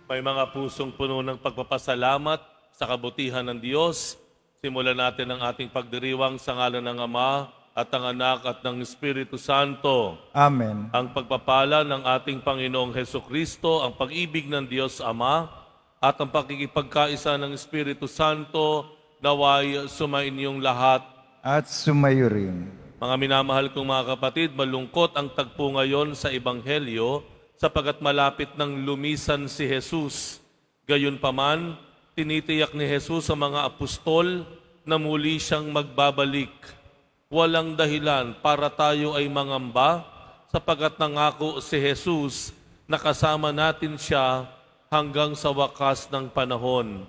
May mga pusong puno ng pagpapasalamat sa kabutihan ng Diyos. Simulan natin ang ating pagdiriwang sa ngalan ng Ama at ng Anak at ng Espiritu Santo. Amen. Ang pagpapala ng ating Panginoong Hesukristo, ang pag-ibig ng Diyos Ama, at ang pakikipagkaisa ng Espiritu Santo, naway sumainyong lahat. At sumayo rin. Mga minamahal kong mga kapatid, malungkot ang tagpo ngayon sa Ebanghelyo sapagat malapit ng lumisan si Jesus. Gayunpaman, tinitiyak ni Jesus sa mga apostol na muli siyang magbabalik. Walang dahilan para tayo ay mangamba sapagat nangako si Jesus na kasama natin siya hanggang sa wakas ng panahon.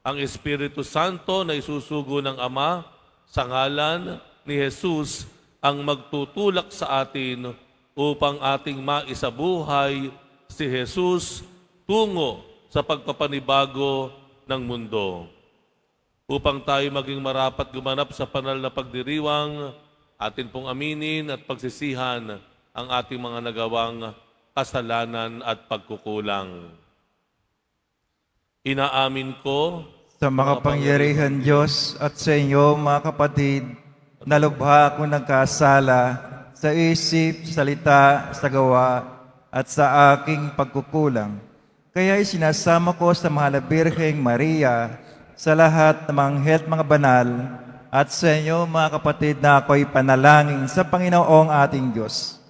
Ang Espiritu Santo na isusugo ng Ama sa ngalan ni Jesus ang magtutulak sa atin upang ating maisabuhay si Jesus tungo sa pagpapanibago ng mundo. Upang tayo maging marapat gumanap sa banal na pagdiriwang, atin pong aminin at pagsisihan ang ating mga nagawang kasalanan at pagkukulang. Inaamin ko Sa makapangyarihan Diyos at sa inyo, mga kapatid, na lubha akong nagkasala sa isip, salita, sa gawa, at sa aking pagkukulang. Kaya isinasama ko sa mahal na Birheng Maria, sa lahat ng mga anghel at mga banal, at sa inyo, mga kapatid, na ako'y panalangin sa Panginoong ating Diyos.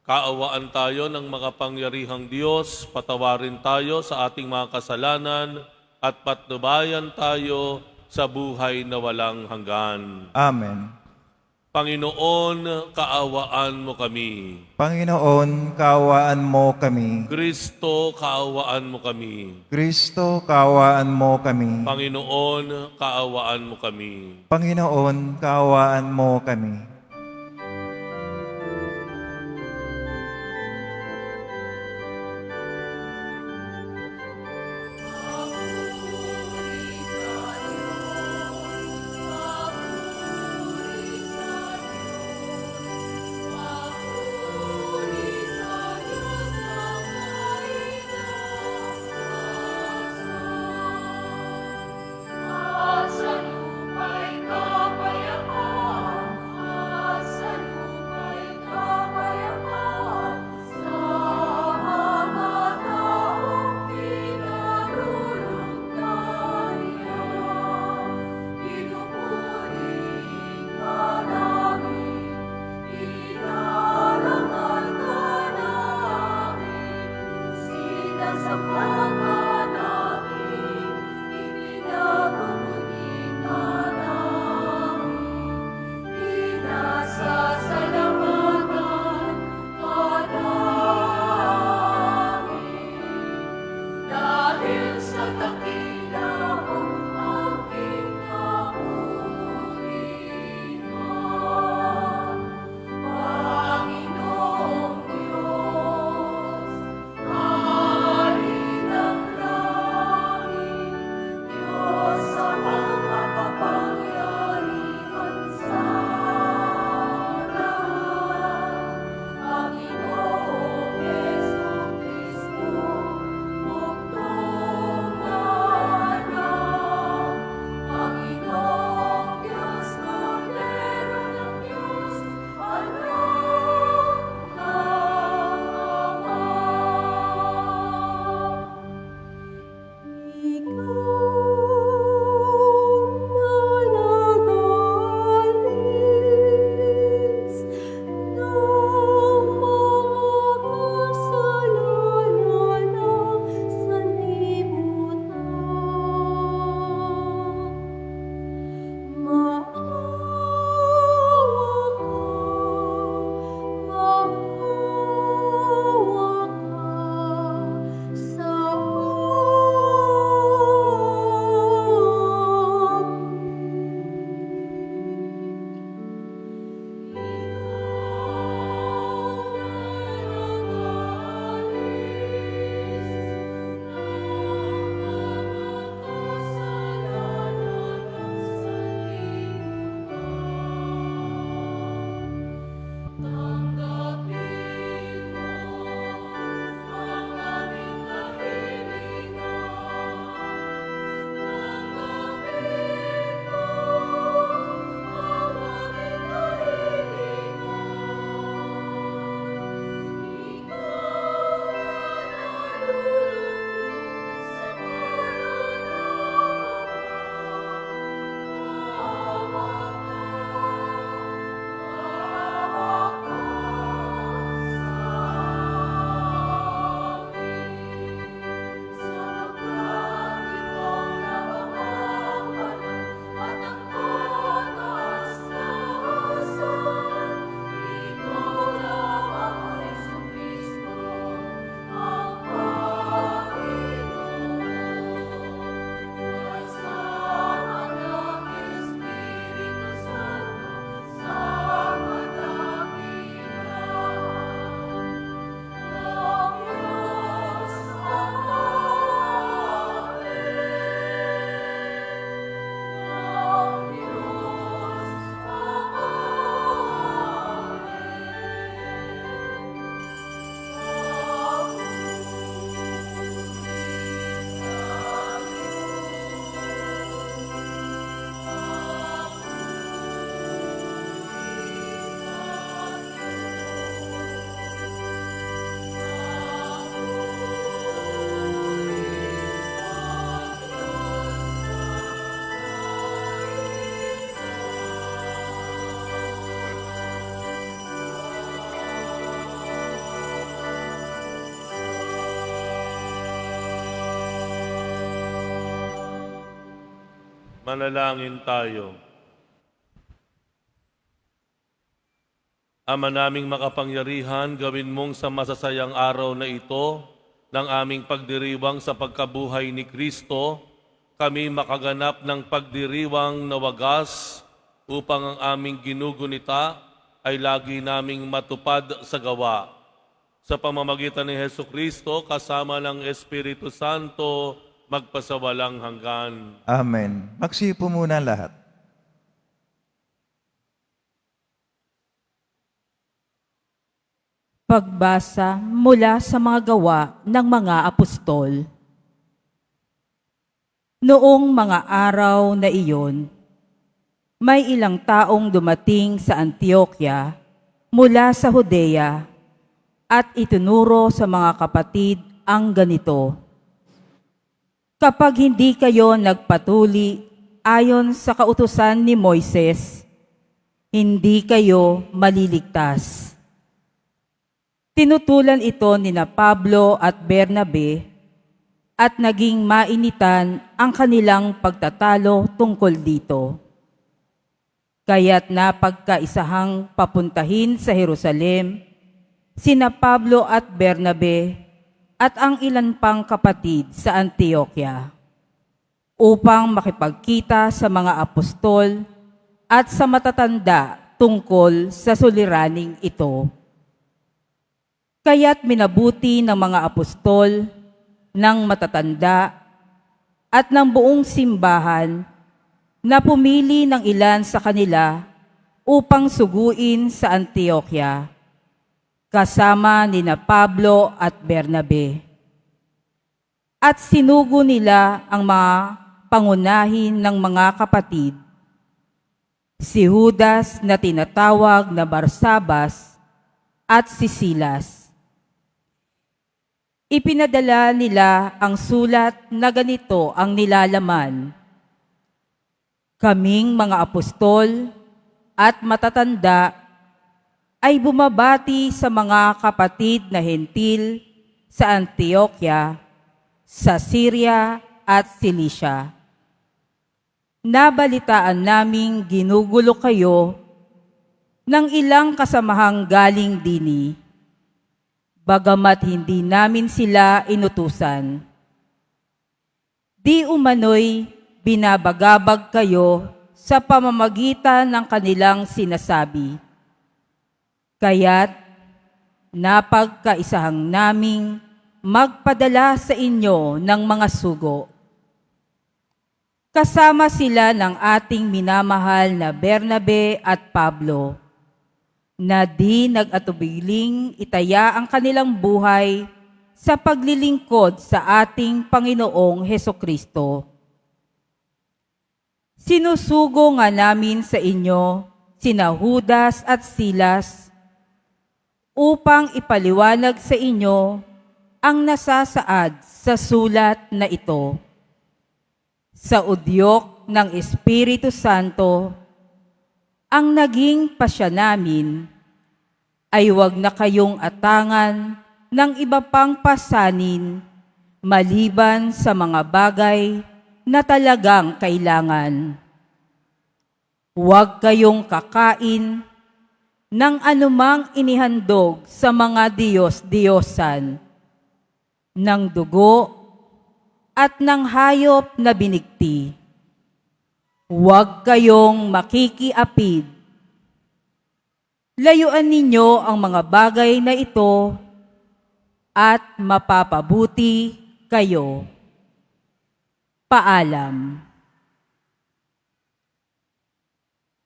Kaawaan tayo ng makapangyarihang Diyos, patawarin tayo sa ating mga kasalanan, at patnubayan tayo sa buhay na walang hanggan. Amen. Panginoon, kaawaan mo kami. Panginoon, kaawaan mo kami. Kristo, kaawaan mo kami. Kristo, kaawaan mo kami. Panginoon, kaawaan mo kami. Panginoon, kaawaan mo kami. Manalangin tayo. Ama naming makapangyarihan, gawin mong sa masasayang araw na ito ng aming pagdiriwang sa pagkabuhay ni Kristo, kami makaganap ng pagdiriwang na wagas upang ang aming ginugunita ay lagi naming matupad sa gawa. Sa pamamagitan ni Hesu Kristo, kasama ng Espiritu Santo, magpasawalang hanggan. Amen. Magsipo muna lahat. Pagbasa mula sa mga gawa ng mga apostol. Noong mga araw na iyon, may ilang taong dumating sa Antioquia mula sa Judea at itinuro sa mga kapatid ang ganito: kapag hindi kayo nagpatuli ayon sa kautusan ni Moises, hindi kayo maliligtas. Tinutulan ito nina Pablo at Bernabe at naging mainitan ang kanilang pagtatalo tungkol dito. Kaya't napagkaisahang papuntahin sa Jerusalem sina Pablo at Bernabe at ang ilan pang kapatid sa Antioquia upang makipagkita sa mga apostol at sa matatanda tungkol sa suliraning ito. Kaya't minabuti ng mga apostol, ng matatanda, at ng buong simbahan na pumili ng ilan sa kanila upang suguin sa Antioquia, kasama nina Pablo at Bernabe. At sinugo nila ang mga pangunahin ng mga kapatid, si Judas na tinatawag na Barsabas at si Silas. Ipinadala nila ang sulat na ganito ang nilalaman: kaming mga apostol at matatanda ay bumabati sa mga kapatid na hentil sa Antioquia, sa Syria at Cilicia. Nabalitaan naming ginugulo kayo ng ilang kasamahang galing dini, bagamat hindi namin sila inutusan. Di umano'y binabagabag kayo sa pamamagitan ng kanilang sinasabi. Kaya't napagkaisahang naming magpadala sa inyo ng mga sugo. Kasama sila ng ating minamahal na Bernabe at Pablo, na di nag-atubiling itaya ang kanilang buhay sa paglilingkod sa ating Panginoong Hesukristo. Sinusugo nga namin sa inyo sina Judas at Silas upang ipaliwanag sa inyo ang nasasaad sa sulat na ito. Sa udyok ng Espiritu Santo, ang naging pasya namin ay huwag na kayong atangan ng iba pang pasanin maliban sa mga bagay na talagang kailangan. Huwag kayong kakain ng anumang inihandog sa mga Diyos-Diyosan, ng dugo at ng hayop na binigti. Huwag kayong makikiapid. Layuan ninyo ang mga bagay na ito at mapapabuti kayo. Paalam.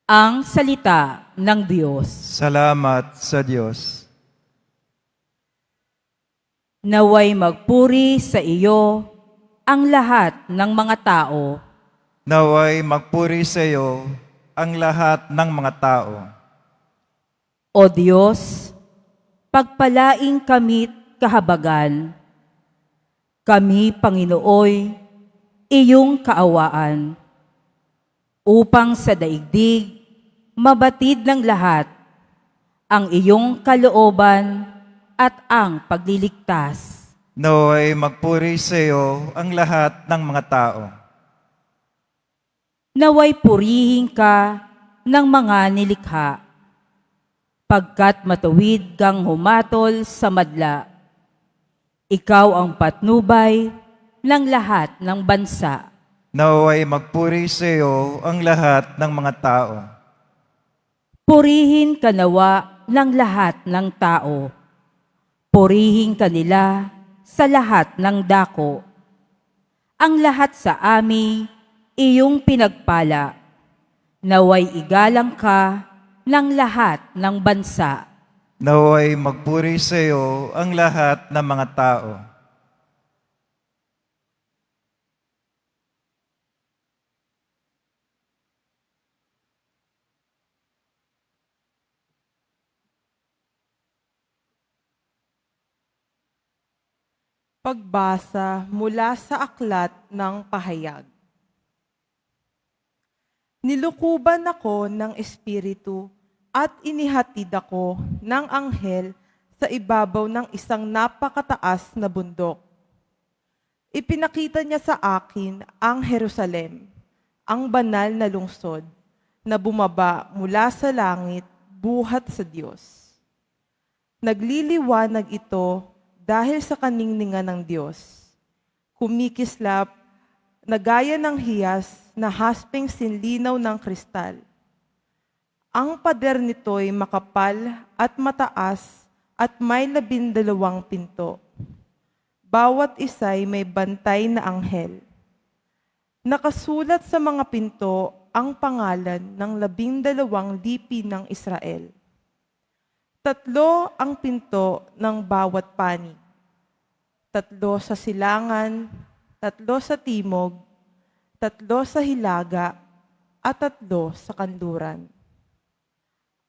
Ang salita ng Diyos. Salamat sa Diyos. Naway magpuri sa iyo ang lahat ng mga tao. Naway magpuri sa iyo ang lahat ng mga tao. O Diyos, pagpalaing kami't kahabagan. Kami, Panginooy, iyong kaawaan, upang sa daigdig mabatid ng lahat ang iyong kalooban at ang pagliligtas. Naway magpuri sa iyo ang lahat ng mga tao. Naway purihin ka ng mga nilikha, pagkat matuwid kang humatol sa madla. Ikaw ang patnubay ng lahat ng bansa. Naway magpuri sa iyo ang lahat ng mga tao. Purihin ka nawa ng lahat ng tao. Purihin ka nila sa lahat ng dako. Ang lahat sa amin, iyong pinagpala. Naway igalang ka ng lahat ng bansa. Naway magpuri sa iyo ang lahat ng mga tao. Pagbasa mula sa aklat ng pahayag. Nilukuban ako ng Espiritu at inihatid ako ng anghel sa ibabaw ng isang napakataas na bundok. Ipinakita niya sa akin ang Jerusalem, ang banal na lungsod, na bumaba mula sa langit buhat sa Diyos. Nagliliwanag ito dahil sa kaningningan ng Diyos. Kumikislap na gaya ng hiyas na haspeng sinlinaw ng kristal. Ang pader nito'y makapal at mataas at may 12 pinto. Bawat isa'y may bantay na anghel. Nakasulat sa mga pinto ang pangalan ng 12 lipi ng Israel. 3 ang pinto ng bawat panig. 3 sa silangan, 3 sa timog, 3 sa hilaga, at 3 sa kanluran.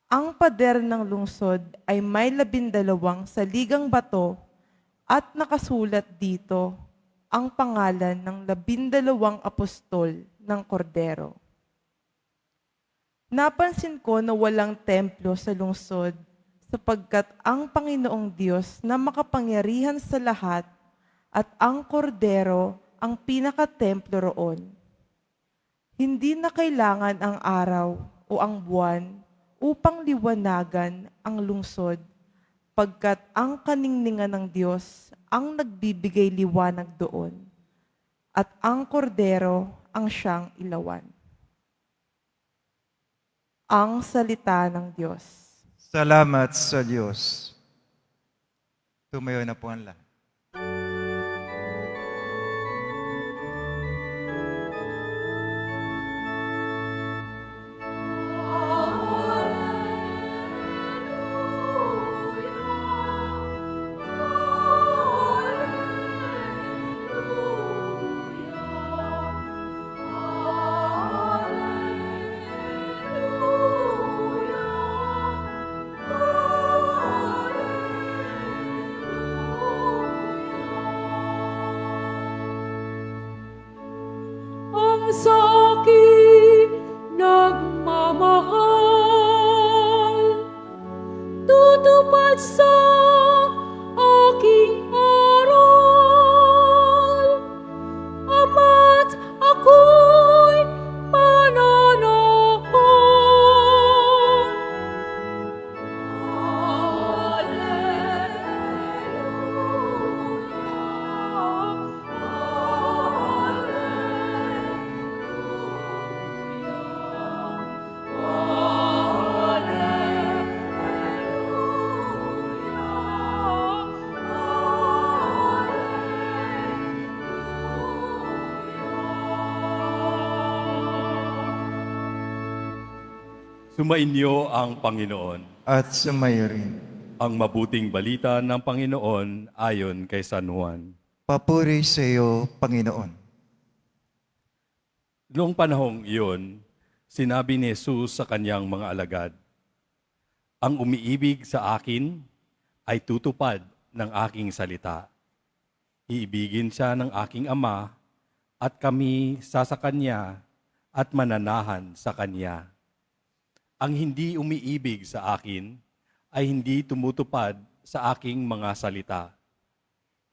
Ang pader ng lungsod ay may 12 saligang bato at nakasulat dito ang pangalan ng 12 apostol ng Kordero. Napansin ko na walang templo sa lungsod sapagkat ang Panginoong Diyos na makapangyarihan sa lahat at ang Kordero ang pinakatemplo roon. Hindi na kailangan ang araw o ang buwan upang liwanagan ang lungsod, pagkat ang kaningningan ng Diyos ang nagbibigay liwanag doon, at ang Kordero ang siyang ilawan. Ang salita ng Diyos. Salamat sa Diyos. Tumayo na po ang lahat. Ang sakit nagmamahal, tutupad sa aking aral, ama't ako'y mananahan. Sumainyo ang Panginoon. At sumayo rin. Ang mabuting balita ng Panginoon ayon kay San Juan. Papuri sa iyo, Panginoon. Noong panahong iyon, sinabi ni Jesus sa kanyang mga alagad, "Ang umiibig sa akin ay tutupad ng aking salita. Iibigin siya ng aking Ama at kami sa kanya at mananahan sa kanya. Ang hindi umiibig sa akin ay hindi tumutupad sa aking mga salita.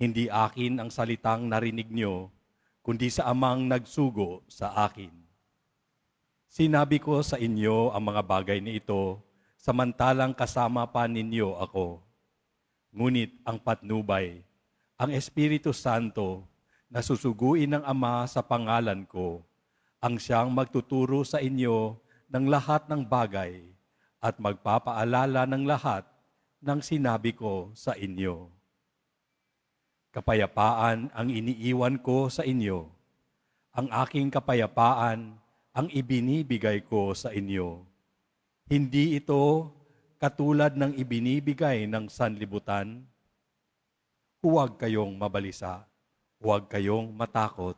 Hindi akin ang salitang narinig niyo, kundi sa Amang nagsugo sa akin. Sinabi ko sa inyo ang mga bagay na ito, samantalang kasama pa ninyo ako. Ngunit ang patnubay, ang Espiritu Santo, na susuguin ng Ama sa pangalan ko, ang siyang magtuturo sa inyo ng lahat ng bagay at magpapaalala ng lahat ng sinabi ko sa inyo. Kapayapaan ang iniiwan ko sa inyo. Ang aking kapayapaan ang ibinibigay ko sa inyo. Hindi ito katulad ng ibinibigay ng sanlibutan. Huwag kayong mabalisa, huwag kayong matakot.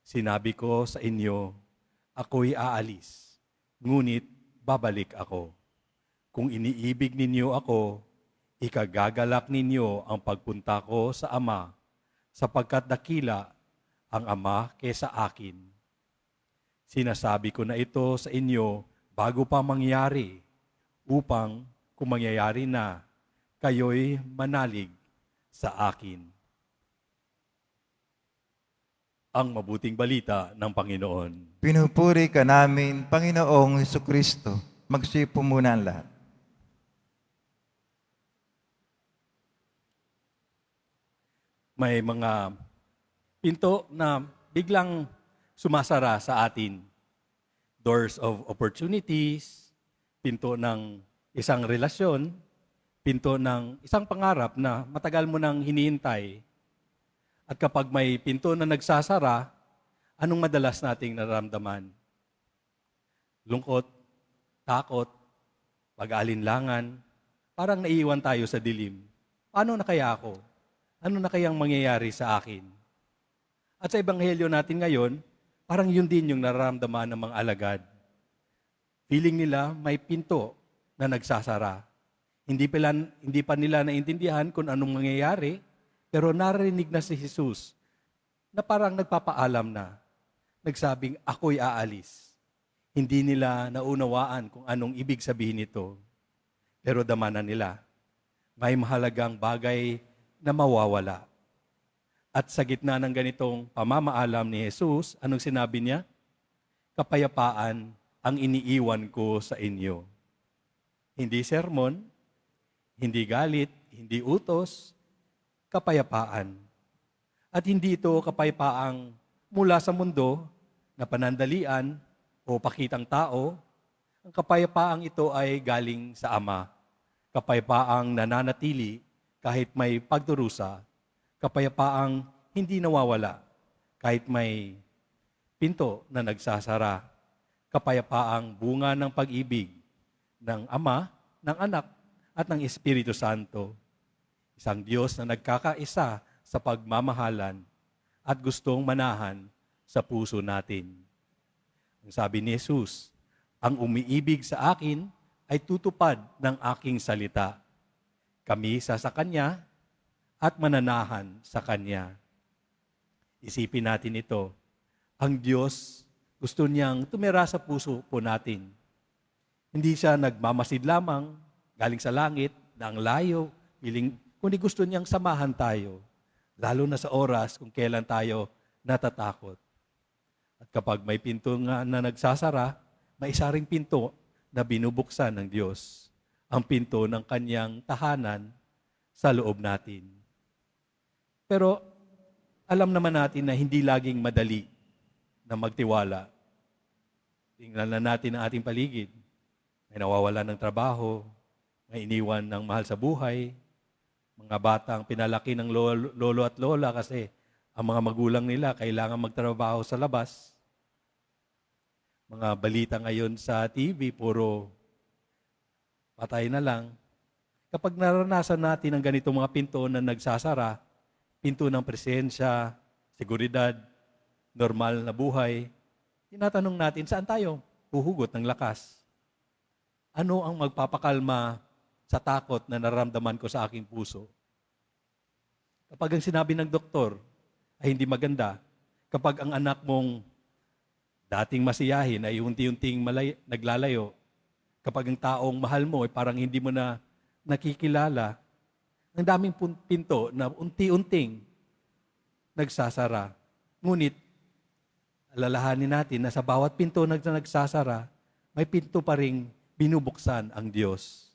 Sinabi ko sa inyo, ako'y aalis, ngunit babalik ako. Kung iniibig ninyo ako, ikagagalak ninyo ang pagpunta ko sa Ama, sapagkat dakila ang Ama kaysa akin. Sinasabi ko na ito sa inyo bago pa mangyari, upang kung mangyayari na, kayo'y manalig sa akin. Ang mabuting balita ng Panginoon. Pinupuri ka namin, Panginoong Hesukristo. Magsipo muna ang lahat. May mga pinto na biglang sumasara sa atin. Doors of opportunities, pinto ng isang relasyon, pinto ng isang pangarap na matagal mo nang hinihintay. At kapag may pinto na nagsasara, anong madalas nating nararamdaman? Lungkot, takot, pag-aalinlangan, parang naiiwan tayo sa dilim. Paano na kaya ako? Ano na kayang mangyayari sa akin? At sa ebanghelyo natin ngayon, parang yun din yung nararamdaman ng mga alagad. Feeling nila may pinto na nagsasara. Hindi pa nila naintindihan kung anong mangyayari, pero narinig na si Jesus na parang nagpapaalam na, nagsabing, ako'y aalis. Hindi nila naunawaan kung anong ibig sabihin nito. Pero damanan nila, may mahalagang bagay na mawawala. At sa gitna ng ganitong pamamaalam ni Jesus, anong sinabi niya? Kapayapaan ang iniiwan ko sa inyo. Hindi sermon, hindi galit, hindi utos, kapayapaan. At hindi ito kapayapaang mula sa mundo na panandalian o pakitang tao. Ang kapayapaang ito ay galing sa Ama. Kapayapaang nananatili kahit may pagdurusa. Kapayapaang hindi nawawala kahit may pinto na nagsasara. Kapayapaang bunga ng pag-ibig ng Ama, ng Anak, at ng Espiritu Santo. Isang Diyos na nagkakaisa sa pagmamahalan at gustong manahan sa puso natin. Ang sabi ni Jesus, ang umiibig sa akin ay tutupad ng aking salita. Kami sa Kanya at mananahan sa Kanya. Isipin natin ito. Ang Diyos gusto niyang tumira sa puso po natin. Hindi siya nagmamasid lamang galing sa langit na ang layo, kundi gusto niyang samahan tayo, lalo na sa oras kung kailan tayo natatakot. At kapag may pinto nga na nagsasara, may isa ring pinto na binubuksan ng Diyos, ang pinto ng Kanyang tahanan sa loob natin. Pero alam naman natin na hindi laging madali na magtiwala. Tingnan na natin ang ating paligid. May nawawalan ng trabaho, may iniwan ng mahal sa buhay, mga batang pinalaki ng lolo at lola kasi ang mga magulang nila kailangan magtrabaho sa labas. Mga balita ngayon sa TV, puro patay na lang. Kapag naranasan natin ang ganitong mga pinto na nagsasara, pinto ng presensya, seguridad, normal na buhay, tinatanong natin, saan tayo huhugot ng lakas? Ano ang magpapakalma sa takot na nararamdaman ko sa aking puso? Kapag ang sinabi ng doktor ay hindi maganda, kapag ang anak mong dating masiyahin ay unti-unting naglalayo, kapag ang taong mahal mo ay parang hindi mo na nakikilala, ang daming pinto na unti-unting nagsasara. Ngunit, alalahanin natin na sa bawat pinto na nagsasara, may pinto pa ring binubuksan ang Diyos.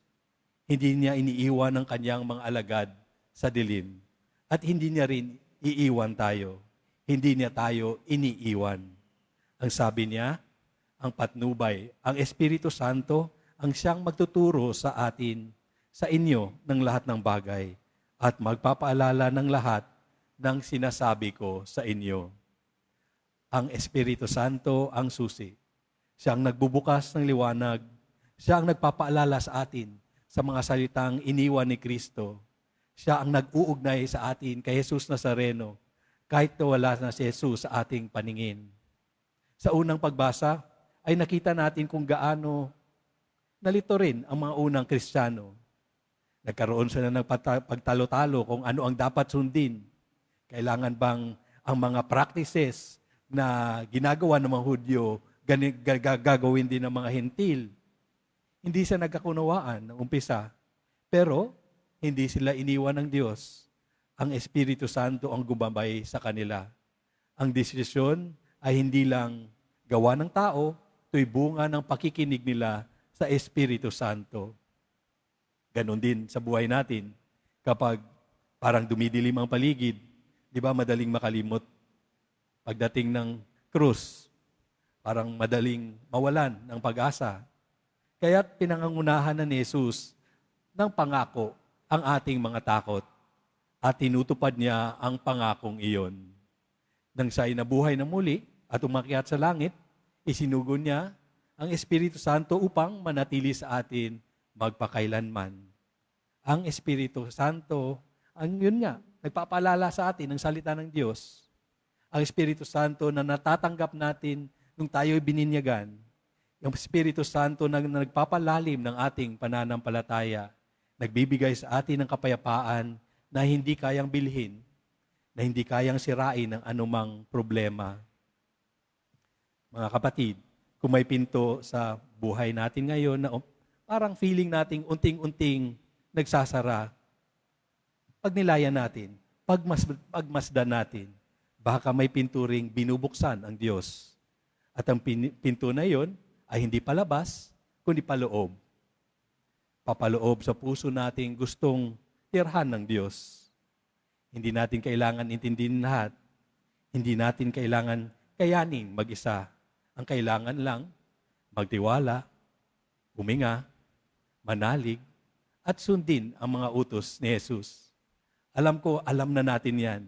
Hindi niya iniiwan ang kanyang mga alagad sa dilim. At hindi niya rin iiwan tayo. Hindi niya tayo iniiwan. Ang sabi niya, ang patnubay, ang Espiritu Santo, ang siyang magtuturo sa atin, sa inyo, ng lahat ng bagay at magpapaalala ng lahat ng sinasabi ko sa inyo. Ang Espiritu Santo ang susi. Siya ang nagbubukas ng liwanag. Siya ang nagpapaalala sa atin sa mga salitang iniwan ni Kristo. Siya ang nag-uugnay sa atin kay Jesus Nazareno kahit na wala na si Jesus sa ating paningin. Sa unang pagbasa ay nakita natin kung gaano nalito rin ang mga unang Kristiyano. Nagkaroon sila ng pagtalo-talo kung ano ang dapat sundin. Kailangan bang ang mga practices na ginagawa ng mga Hudyo gagawin din ng mga Hentil? Hindi sila nagkakunawaan ng umpisa. Pero hindi sila iniwan ng Diyos. Ang Espiritu Santo ang gumabay sa kanila. Ang desisyon ay hindi lang gawa ng tao, ito'y bunga ng pakikinig nila sa Espiritu Santo. Ganon din sa buhay natin. Kapag parang dumidilim ang paligid, di ba madaling makalimot? Pagdating ng krus, parang madaling mawalan ng pag-asa. Kaya pinangangunahan na ni Jesus ng pangako ang ating mga takot at tinutupad niya ang pangakong iyon. Nang siya'y nabuhay na muli at umakyat sa langit, isinugon niya ang Espiritu Santo upang manatili sa atin magpakailanman. Ang Espiritu Santo, ang yun nga, nagpapaalala sa atin ng salita ng Diyos. Ang Espiritu Santo na natatanggap natin nung tayo'y bininyagan. Yung Espiritu Santo na nagpapalalim ng ating pananampalataya, nagbibigay sa atin ng kapayapaan na hindi kayang bilhin, na hindi kayang sirain ng anumang problema. Mga kapatid, kung may pinto sa buhay natin ngayon na parang feeling nating unting-unting nagsasara, pagnilayan natin, pagmasdan natin, baka may pinto ring binubuksan ang Diyos. At ang pinto na yon ay hindi palabas, kundi paloob. Papaloob sa puso nating gustong tirhan ng Diyos. Hindi natin kailangan intindihin lahat. Hindi natin kailangan kayanin mag-isa. Ang kailangan lang, magtiwala, huminga, manalig, at sundin ang mga utos ni Jesus. Alam ko, alam na natin yan.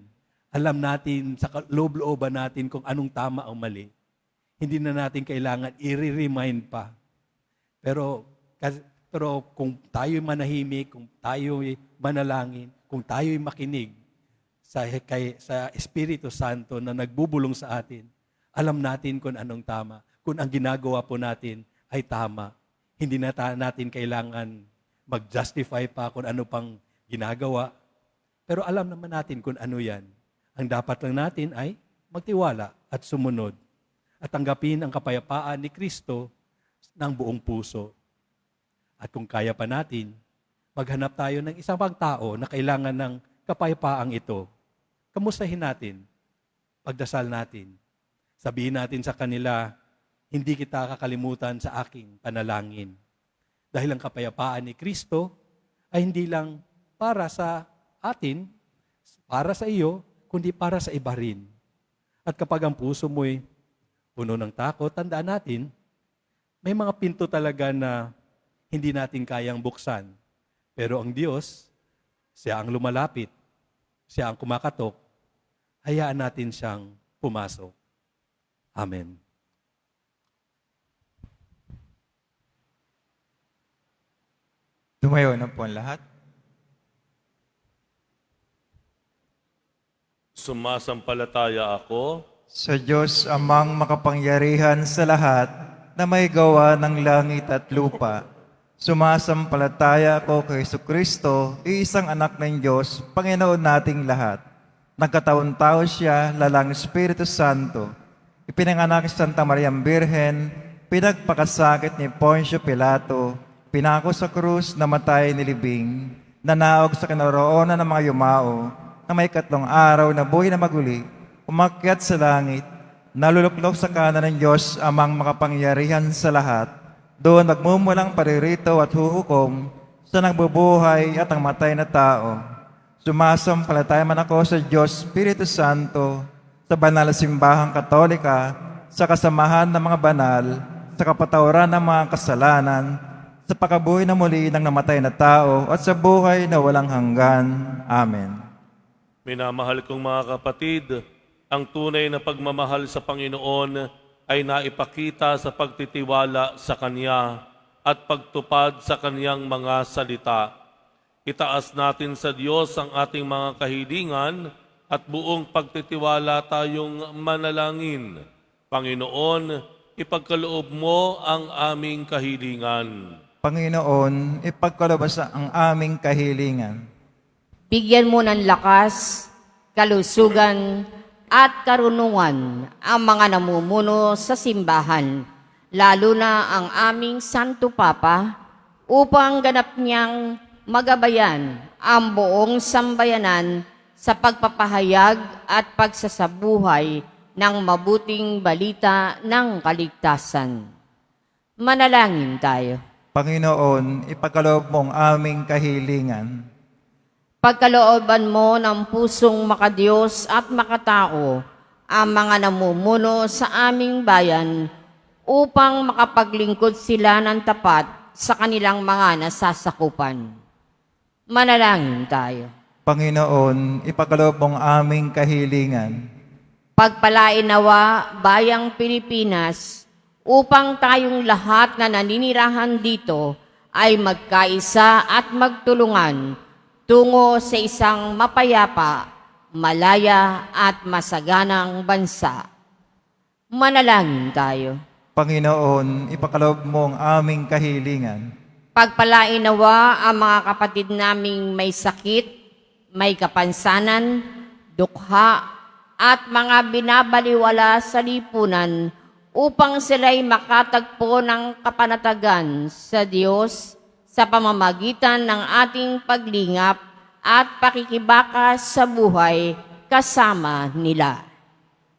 Alam natin sa loob-looban natin kung anong tama ang mali. Hindi na natin kailangan i-remind pa. Pero kung tayo'y manahimik, kung tayo'y manalangin, kung tayo'y makinig sa Espiritu Santo na nagbubulong sa atin, alam natin kung anong tama. Kung ang ginagawa po natin ay tama. Hindi na natin kailangan mag-justify pa kung ano pang ginagawa. Pero alam naman natin kung ano yan. Ang dapat lang natin ay magtiwala at sumunod at tanggapin ang kapayapaan ni Kristo ng buong puso. At kung kaya pa natin, maghanap tayo ng isang pang tao na kailangan ng kapayapaang ito. Kamustahin natin, pagdasal natin. Sabihin natin sa kanila, hindi kita kakalimutan sa aking panalangin. Dahil ang kapayapaan ni Kristo ay hindi lang para sa atin, para sa iyo, kundi para sa iba rin. At kapag ang puso mo'y puno ng takot, tandaan natin, may mga pinto talaga na hindi natin kayang buksan. Pero ang Diyos, siya ang lumalapit, siya ang kumakatok, hayaan natin siyang pumasok. Amen. Tumayo na po ang lahat. Sumasampalataya ako Sa Diyos amang makapangyarihan sa lahat na may gawa ng langit at lupa. Sumasampalataya ako kay Jesucristo, iisang anak ng Diyos, Panginoon nating lahat. Nagkataon-tao siya, lalang Espiritu Santo. Ipinanganak si Santa Mariang Birhen, pinagpakasakit ni Poncio Pilato, pinako sa krus, namatay nilibing, nanaog sa kinaroonan ng mga yumao, na may 3 araw na buhay na maguli, umakyat sa langit, Naluluklok sa kanan ng Diyos amang makapangyarihan sa lahat. Doon nagmumulang paririto at huhukom sa nagbubuhay at ang matay na tao. Sumasampalataya man ako sa Diyos Espiritu Santo, sa banal na simbahang katolika, sa kasamahan ng mga banal, sa kapatawaran ng mga kasalanan, sa pagkabuhay na muli ng namatay na tao, at sa buhay na walang hanggan. Amen. Minamahal kong mga kapatid, ang tunay na pagmamahal sa Panginoon ay naipakita sa pagtitiwala sa Kanya at pagtupad sa Kanyang mga salita. Itaas natin sa Diyos ang ating mga kahilingan at buong pagtitiwala tayong manalangin. Panginoon, ipagkaloob mo ang aming kahilingan. Panginoon, ipagkaloob ang aming kahilingan. Bigyan mo ng lakas, kalusugan, at karunungan ang mga namumuno sa simbahan, lalo na ang aming Santo Papa, upang ganap niyang magabayan ang buong sambayanan sa pagpapahayag at pagsasabuhay ng mabuting balita ng kaligtasan. Manalangin tayo. Panginoon, ipagkaloob mo ang aming kahilingan. Pagkalooban mo ng pusong makadiyos at makatao ang mga namumuno sa aming bayan upang makapaglingkod sila ng tapat sa kanilang mga nasasakupan. Manalangin tayo. Panginoon, ipagkaloob mo ang aming kahilingan. Pagpalain nawa bayang Pilipinas upang tayong lahat na naninirahan dito ay magkaisa at magtulungan tungo sa isang mapayapa, malaya at masaganang bansa. Manalangin tayo. Panginoon, ipagkaloob mo ang aming kahilingan. Pagpalain nawa ang mga kapatid naming may sakit, may kapansanan, dukha, at mga binabaliwala sa lipunan upang sila'y makatagpo ng kapanatagan sa Diyos sa pamamagitan ng ating paglingap at pakikibakas sa buhay kasama nila.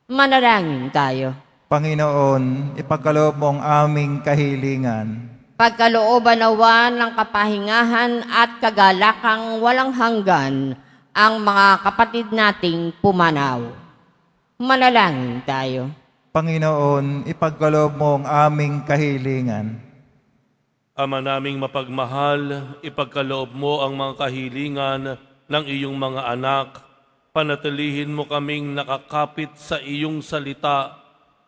Manalangin tayo. Panginoon, ipagkaloob mo ang aming kahilingan. Pagkalooban nawa ng kapahingahan at kagalakang walang hanggan ang mga kapatid nating pumanaw. Manalangin tayo. Panginoon, ipagkaloob mo ang aming kahilingan. Ama naming mapagmahal, ipagkaloob mo ang mga kahilingan ng iyong mga anak. Panatilihin mo kaming nakakapit sa iyong salita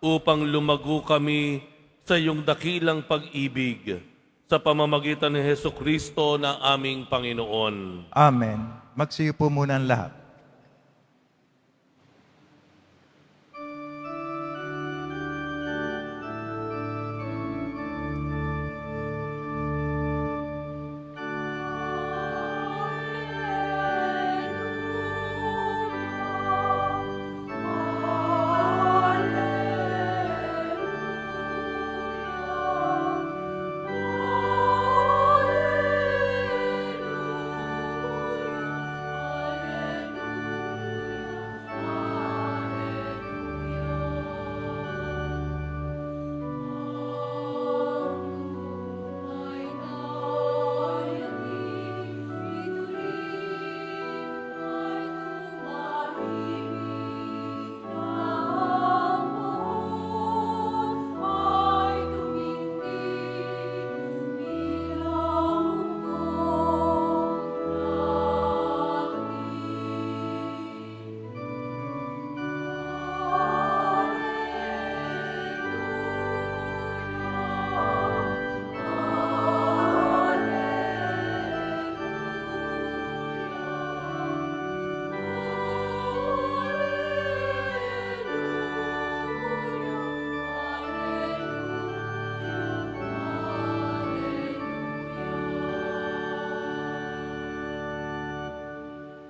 upang lumago kami sa iyong dakilang pag-ibig sa pamamagitan ni Hesukristo na aming Panginoon. Amen. Magsiyo po muna ang lahat.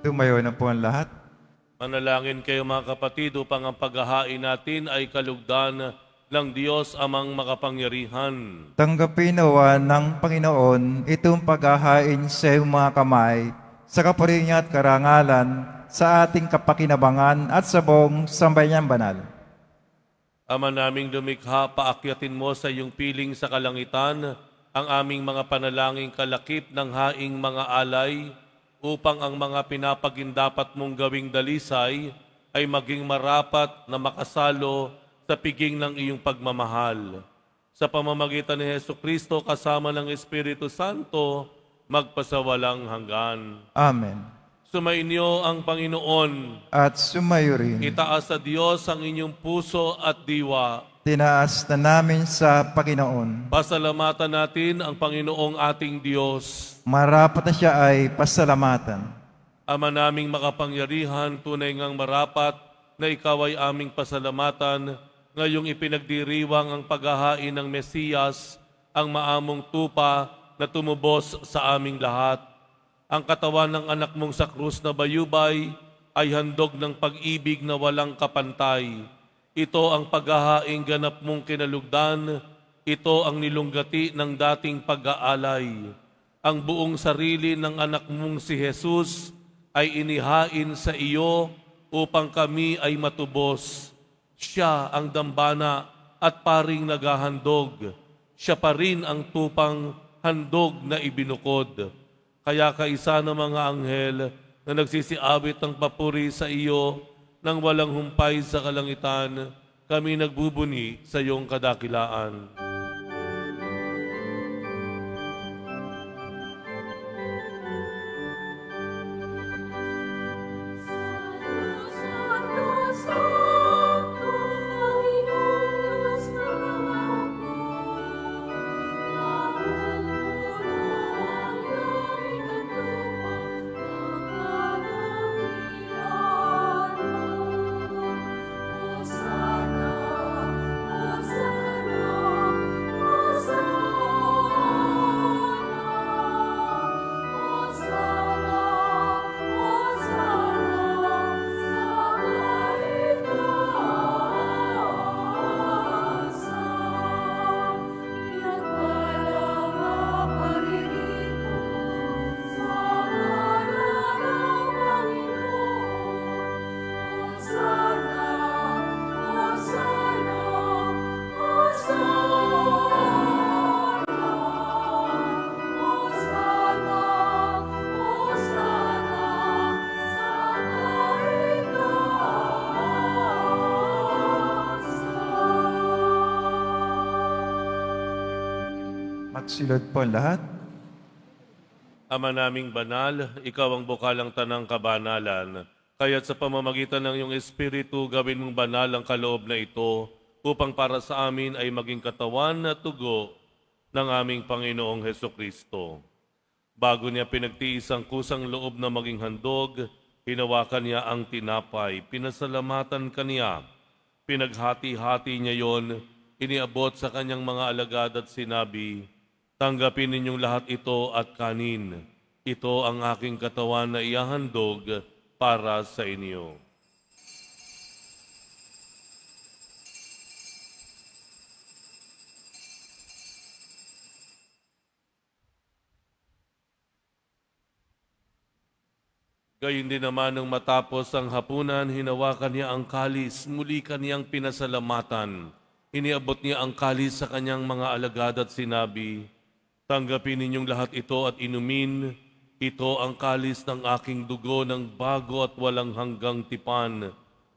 Tumayo na po ang lahat. Manalangin kayo mga kapatid upang ang paghahain natin ay kalugdan ng Diyos amang makapangyarihan. Tanggapin nawa ng Panginoon itong paghahain sa iyong mga kamay, sa kapurihan niya at karangalan, sa ating kapakinabangan at sa buong sambayanang banal. Ama naming lumikha, paakyatin mo sa iyong piling sa kalangitan ang aming mga panalangin kalakip ng haing mga alay upang ang mga pinapagindapat mong gawing dalisay ay maging marapat na makasalo sa piging ng iyong pagmamahal. Sa pamamagitan ni Hesukristo kasama ng Espiritu Santo, magpasawalang hanggan. Amen. Sumainyo ang Panginoon. At sumayo rin. Itaas sa Diyos ang inyong puso at diwa. Tinaas na namin sa Panginoon. Pasalamatan natin ang Panginoong ating Diyos. Marapat na siya ay pasalamatan. Ama naming makapangyarihan, tunay ngang marapat na ikaw ay aming pasalamatan ngayong ipinagdiriwang ang paghahain ng Mesiyas, ang maamong tupa na tumubos sa aming lahat. Ang katawan ng anak mong sa krus na bayubay ay handog ng pag-ibig na walang kapantay. Ito ang paghahaing ganap mong kinalugdan. Ito ang nilunggati ng dating pag-aalay. Ang buong sarili ng anak mong si Jesus ay inihain sa iyo upang kami ay matubos. Siya ang dambana at paring naghahandog. Siya pa rin ang tupang handog na ibinukod. Kaya kaisa ng mga anghel na nagsisiawit ng papuri sa iyo nang walang humpay sa kalangitan, kami nagbubuni sa iyong kadakilaan. Santo, Santo, Panginoon Diyos ng mga Magsilod po ang lahat. Ama naming banal, ikaw ang bukalang tanang kabanalan. Kaya't sa pamamagitan ng iyong Espiritu, gawin mong banal ang kaloob na ito upang para sa amin ay maging katawan at tugo ng aming Panginoong Hesukristo. Bago niya pinagtiis ang kusang loob na maging handog, hinawakan niya ang tinapay, pinasalamatan kaniya, pinaghati-hati niya yon, iniabot sa kanyang mga alagad at sinabi, "Tanggapin ninyong lahat ito at kanin. Ito ang aking katawan na ihahandog para sa inyo." Gayun din naman nang matapos ang hapunan, hinawakan niya ang kalis, muli kaniyang pinasalamatan. Iniabot niya ang kalis sa kanyang mga alagad at sinabi, "Tanggapin ninyong lahat ito at inumin. Ito ang kalis ng aking dugo ng bago at walang hanggang tipan.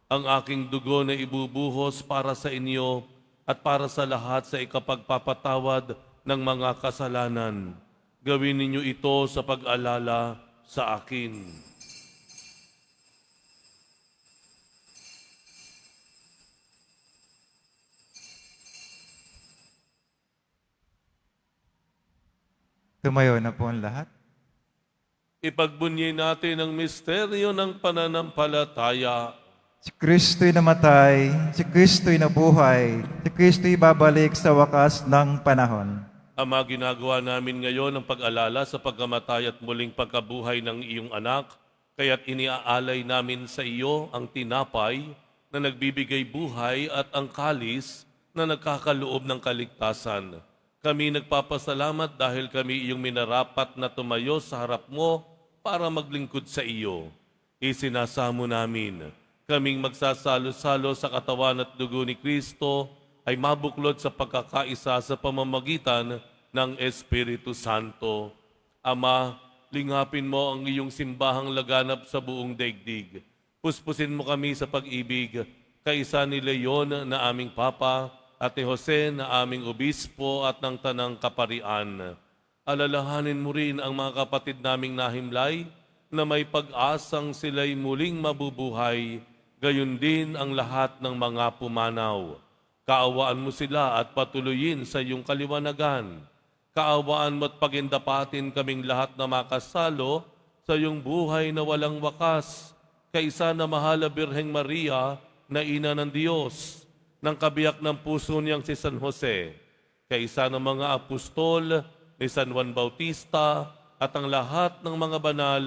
Ang aking dugo na ibubuhos para sa inyo at para sa lahat sa ikapagpapatawad ng mga kasalanan. Gawin ninyo ito sa pag-alala sa akin." Tumayo na po ang lahat. Ipagbunyi natin ang misteryo ng pananampalataya. Si Kristo'y namatay, si Kristo'y nabuhay, si Kristo'y babalik sa wakas ng panahon. Ama, ginagawa namin ngayon ang pag-alala sa pagkamatay at muling pagkabuhay ng iyong anak, kaya't iniaalay namin sa iyo ang tinapay na nagbibigay buhay at ang kalis na nagkakaloob ng kaligtasan. Kami nagpapasalamat dahil kami iyong minarapat na tumayo sa harap mo para maglingkod sa iyo. Isinasamo namin kaming magsasalo-salo sa katawan at dugo ni Kristo ay mabuklod sa pagkakaisa sa pamamagitan ng Espiritu Santo. Ama, lingapin mo ang iyong simbahang laganap sa buong daigdig. Puspusin mo kami sa pag-ibig, kaisa ni Leon na aming Papa at ni Jose na aming Obispo at ng Tanang Kaparian. Alalahanin mo rin ang mga kapatid naming nahimlay na may pag-asang sila'y muling mabubuhay, gayon din ang lahat ng mga pumanaw. Kaawaan mo sila at patuloyin sa iyong kaliwanagan. Kaawaan mo at pagindapatin kaming lahat na makasalo sa iyong buhay na walang wakas, kaisa na mahal na Birheng Maria na ina ng Diyos, ng kabiyak ng puso niyang si San Jose, kaisa ng mga apostol ni San Juan Bautista at ang lahat ng mga banal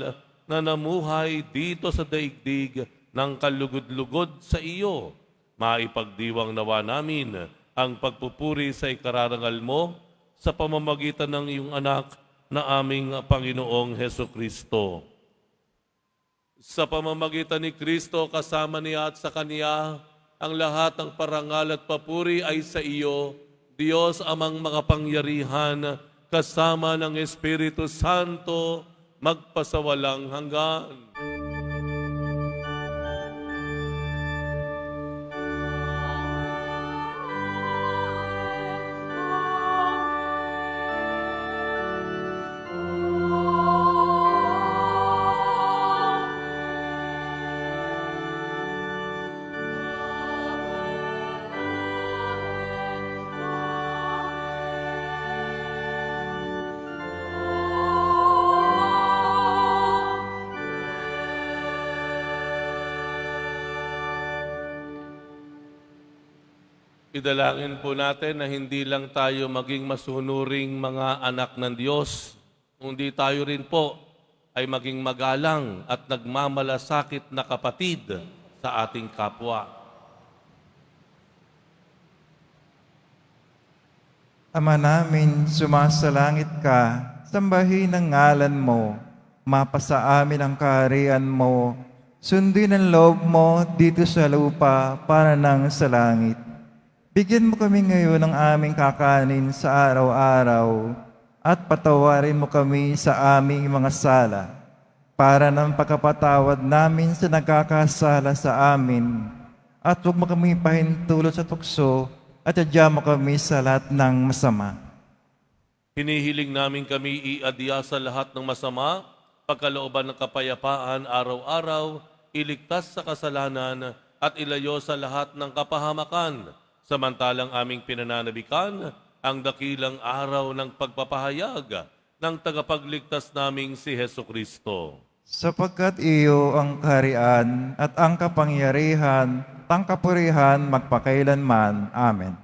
na namuhay dito sa daigdig ng kalugod-lugod sa iyo. Maipagdiwang nawa namin ang pagpupuri sa ikararangal mo sa pamamagitan ng iyong anak na aming Panginoong Heso Kristo. Sa pamamagitan ni Kristo, kasama niya at sa Kaniya, ang lahat ng parangal at papuri ay sa iyo, Diyos amang makapangyarihan, kasama ng Espiritu Santo, magpasawalang hanggan. Idalangin po natin na hindi lang tayo maging masunuring mga anak ng Diyos, kundi tayo rin po ay maging magalang at nagmamalasakit na kapatid sa ating kapwa. Ama namin, sumasalangit ka, sambahin ang ngalan mo, mapasa amin ang kaharian mo, sundin ang loob mo dito sa lupa para nang sa langit. Bigyan mo kami ngayon ng aming kakanin sa araw-araw at patawarin mo kami sa aming mga sala para ng pagkapatawad namin sa nagkakasala sa amin at huwag mo kami pahintulot sa tukso at adya mo kami sa lahat ng masama. Hinihiling namin kami iadya sa lahat ng masama, pagkalooban ng kapayapaan araw-araw, iligtas sa kasalanan at ilayo sa lahat ng kapahamakan. Samantalang aming pinananabikan ang dakilang araw ng pagpapahayag ng tagapagligtas naming si Heso Kristo. Sapagkat iyo ang kaharian at ang kapangyarihan, ang kapurihan magpakailanman. Amen.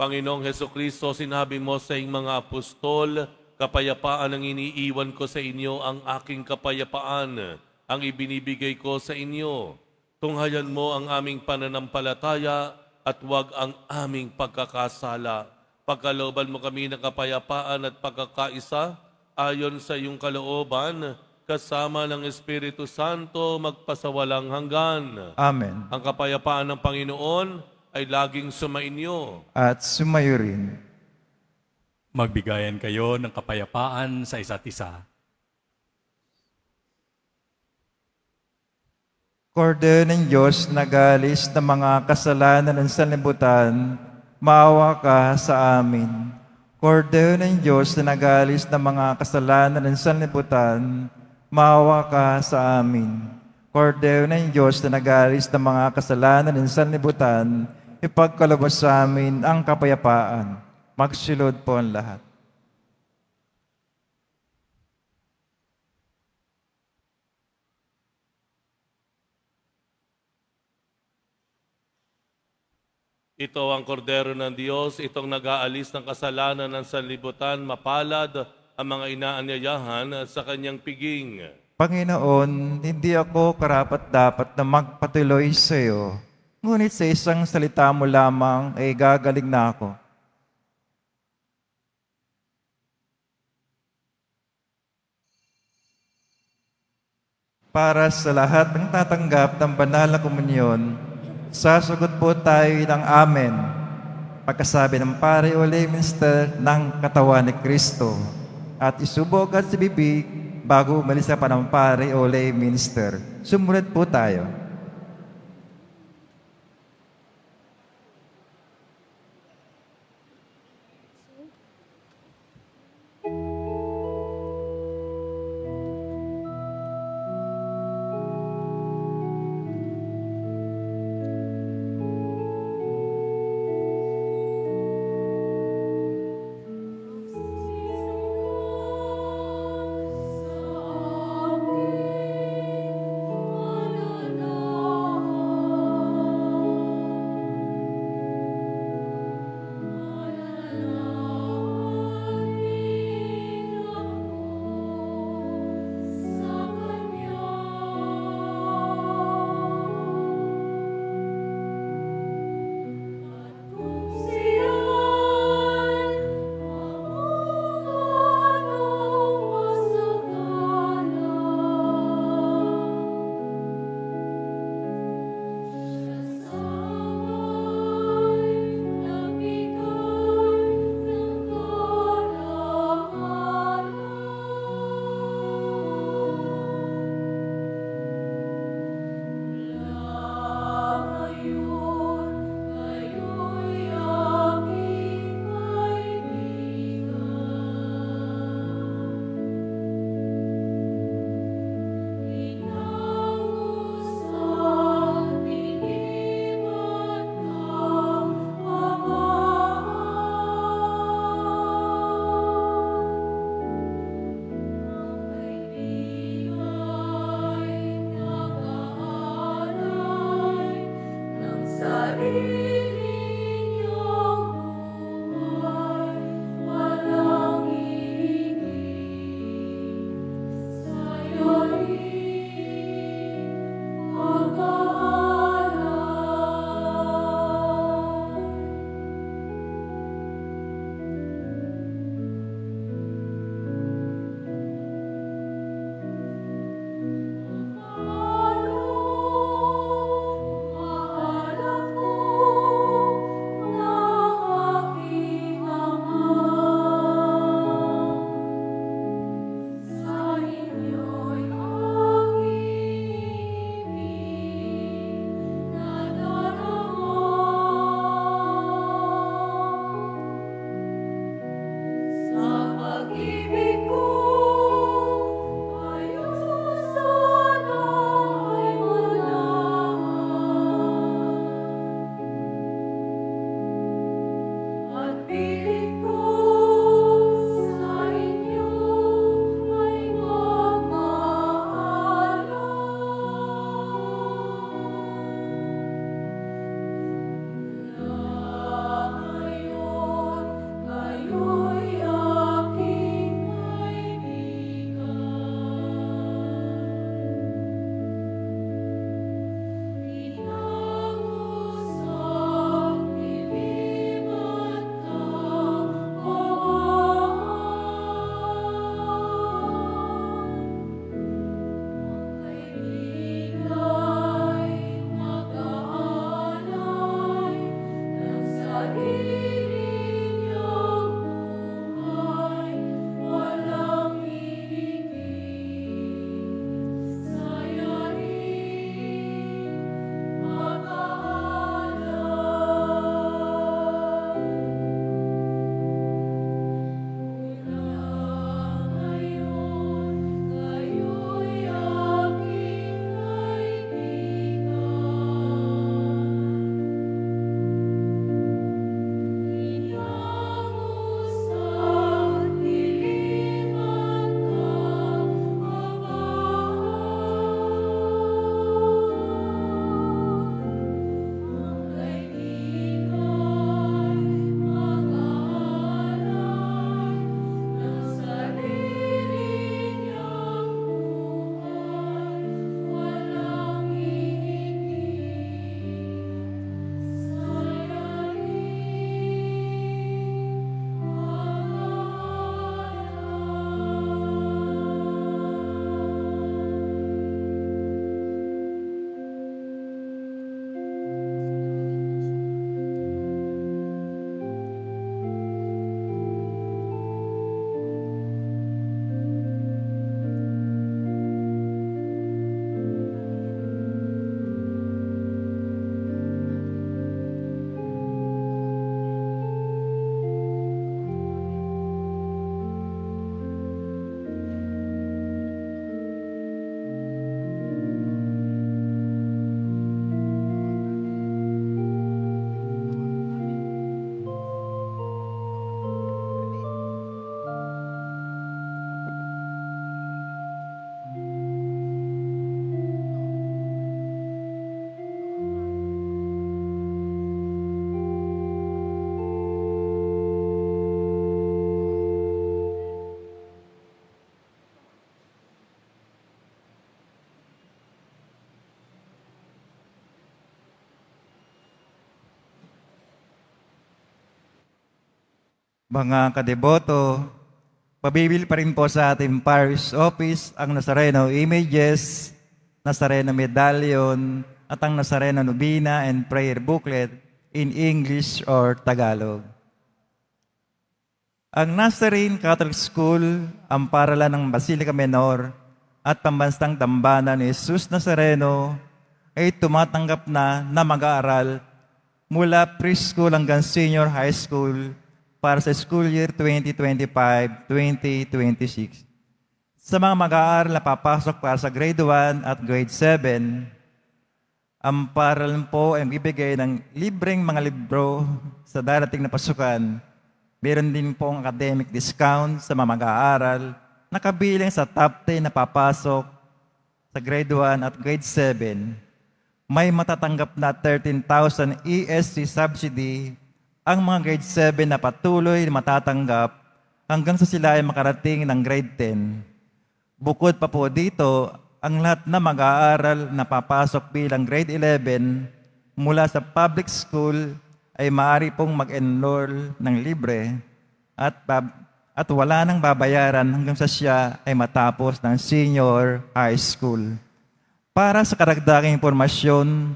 Panginoong Heso Kristo, sinabi mo sa iyong mga apostol, kapayapaan ang iniiwan ko sa inyo, ang aking kapayapaan ang ibinibigay ko sa inyo. Tunghayan mo ang aming pananampalataya at huwag ang aming pagkakasala. Pagkalooban mo kami ng kapayapaan at pagkakaisa ayon sa iyong kalooban, kasama ng Espiritu Santo magpasawalang hanggan. Amen. Ang kapayapaan ng Panginoon ay laging sumainyo. At sumayo rin. Magbigayan kayo ng kapayapaan sa isa't isa. Kordero ng Diyos, nagalis ng mga kasalanan ng sanlibutan, maawa ka sa amin. Kordero ng Diyos na nagalis ng mga kasalanan ng sanlibutan, maawa ka sa amin. Kordero ng Diyos na nagalis ng mga kasalanan ng sanlibutan, ipagkaloob sa amin ang kapayapaan. Magsilod po ang lahat. Ito ang kordero ng Diyos, itong nag-aalis ng kasalanan ng sanlibutan, mapalad ang mga inaanyayahan sa kanyang piging. Panginoon, hindi ako karapat-dapat na magpatuloy sa iyo, ngunit sa isang salita mo lamang ay gagaling na ako. para sa lahat ng tatanggap ng banal na komunyon, sasagot po tayo ng Amen. Pagkasabi ng pare o lay minister ng katawan ni Kristo. At isubok at sa bibig bago umalis sa panampare o lay minister. Sumunod po tayo. Sa aking Mga kadeboto, pabibil pa rin po sa ating parish office ang Nazareno images, Nazareno medallion, at ang Nazareno Novena and Prayer Booklet in English or Tagalog. Ang Nazarene Catholic School, ang paralan ng Basilica Menor at pambansang dambana ni Jesus Nazareno ay tumatanggap na mag-aaral mula preschool hanggang senior high school para sa school year 2025-2026. Sa mga mag-aaral na papasok para sa grade 1 at grade 7, ang paralan po ay bibigay ng libreng mga libro sa darating na pasukan. Meron din po ang academic discount sa mga mag-aaral na kabilang sa top 10 na papasok sa grade 1 at grade 7. May matatanggap na 13,000 ESC subsidy ang mga grade 7 na patuloy na matatanggap hanggang sa sila ay makarating ng grade 10. Bukod pa po dito, ang lahat na mag-aaral na papasok bilang grade 11 mula sa public school ay maaari pong mag-enroll ng libre at wala nang babayaran hanggang sa siya ay matapos ng senior high school. Para sa karagdagang impormasyon,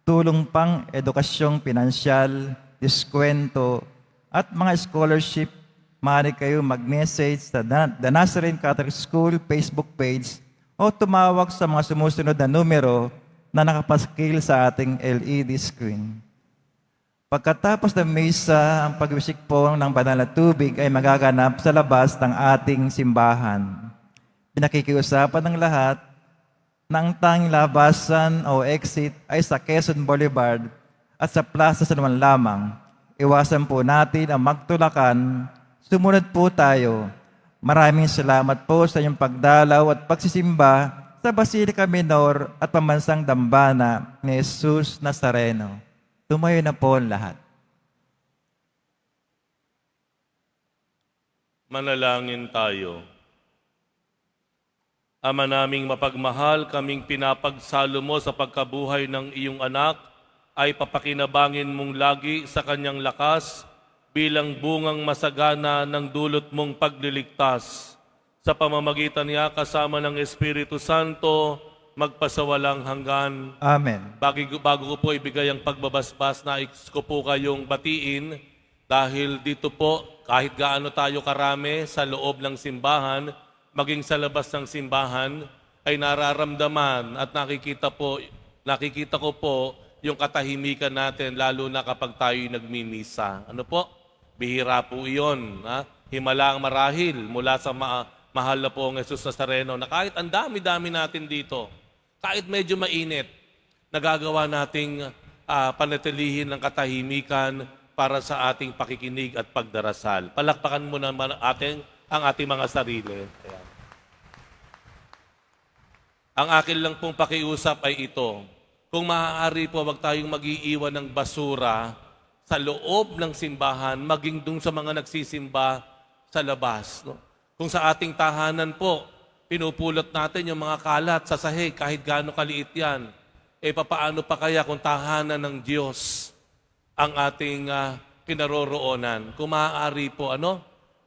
tulong pang edukasyong pinansyal, diskwento, at mga scholarship, maaari kayo mag-message sa The Nazarene Catholic School Facebook page o tumawag sa mga sumusunod na numero na nakapaskil sa ating LED screen. Pagkatapos ng misa, ang pagwisik po ng banal na tubig ay magaganap sa labas ng ating simbahan. Pinakikiusapan ng lahat na ang tanging labasan o exit ay sa Quezon Boulevard at sa Plaza San Juan lamang. Iwasan po natin ang magtulakan. Sumunod po tayo. Maraming salamat po sa inyong pagdalaw at pagsisimba sa Basilica Menor at pambansang dambana ni Jesus Nazareno. Tumayo na po ang lahat. Manalangin tayo. Ama naming mapagmahal, kaming pinapagsalo mo sa pagkabuhay ng iyong anak, ay papakinabangin mong lagi sa kanyang lakas bilang bungang masagana ng dulot mong pagliligtas. Sa pamamagitan niya kasama ng Espiritu Santo, magpasawalang hanggan. Amen. Bago ko po ibigay ang pagbabasbas, nais ko po kayong batiin dahil dito po kahit gaano tayo karami sa loob ng simbahan, maging sa labas ng simbahan, ay nararamdaman at nakikita ko po yung katahimikan natin lalo na kapag tayo nagmimisa. Ano po? Bihira po iyon. Himala ang marahil mula sa mahal na po ang Jesus Nazareno na kahit ang dami-dami natin dito, kahit medyo mainit, nagagawa nating panatilihin ng katahimikan para sa ating pakikinig at pagdarasal. Palakpakan mo naman ang ating mga sarili. Ayan. Ang akin lang pong pakiusap ay ito. Kung maaari po, wag tayong mag-iiwan ng basura sa loob ng simbahan, maging dun sa mga nagsisimba sa labas. No? Kung sa ating tahanan po, pinupulot natin yung mga kalat sa sahig, kahit gaano kaliit yan, papaano pa kaya kung tahanan ng Diyos ang ating kinaroroonan? Kung maaari po,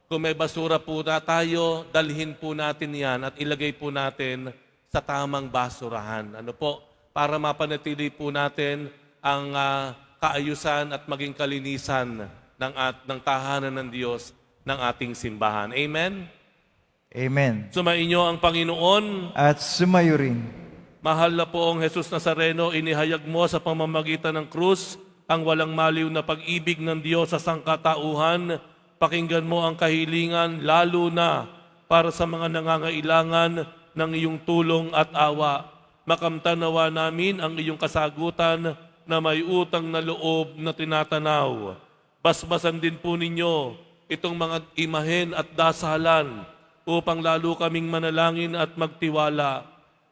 kung may basura po na tayo, dalhin po natin yan at ilagay po natin sa tamang basurahan. Para mapanatili po natin ang kaayusan at maging kalinisan ng tahanan ng Diyos ng ating simbahan. Amen? Amen. Sumainyo ang Panginoon. At sumayo rin. Mahal na poong Jesus Nazareno, inihayag mo sa pamamagitan ng krus ang walang maliw na pag-ibig ng Diyos sa sangkatauhan. Pakinggan mo ang kahilingan lalo na para sa mga nangangailangan ng iyong tulong at awa. Makamtanawa namin ang iyong kasagutan na may utang na loob na tinatanaw. Basbasan din po ninyo itong mga imahen at dasalan upang lalo kaming manalangin at magtiwala.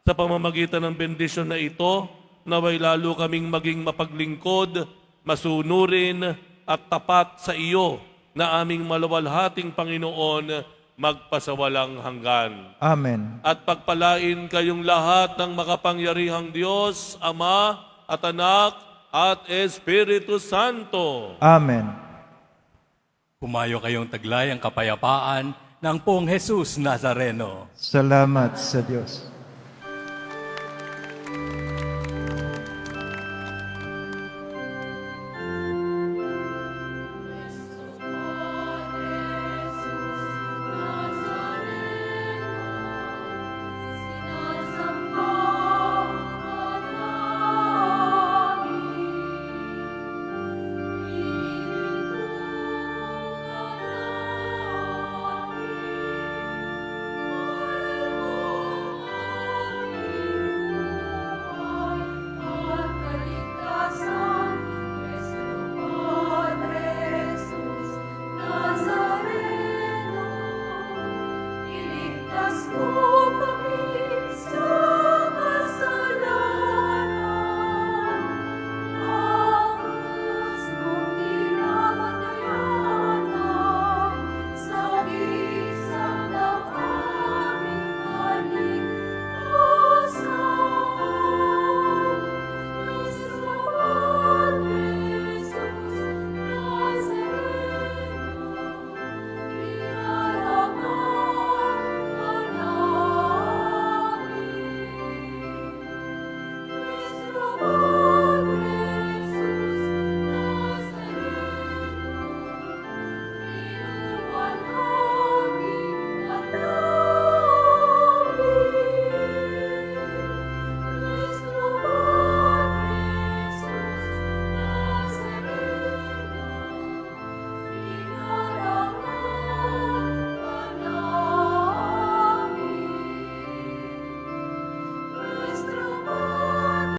Sa pamamagitan ng bendisyon na ito, naway lalo kaming maging mapaglingkod, masunurin at tapat sa iyo na aming malawalhating Panginoon magpasawalang hanggan. Amen. At pagpalain kayong lahat ng makapangyarihang Diyos, Ama at Anak at Espiritu Santo. Amen. Humayo kayong taglay ang kapayapaan ng Poong Jesus Nazareno. Salamat sa Diyos.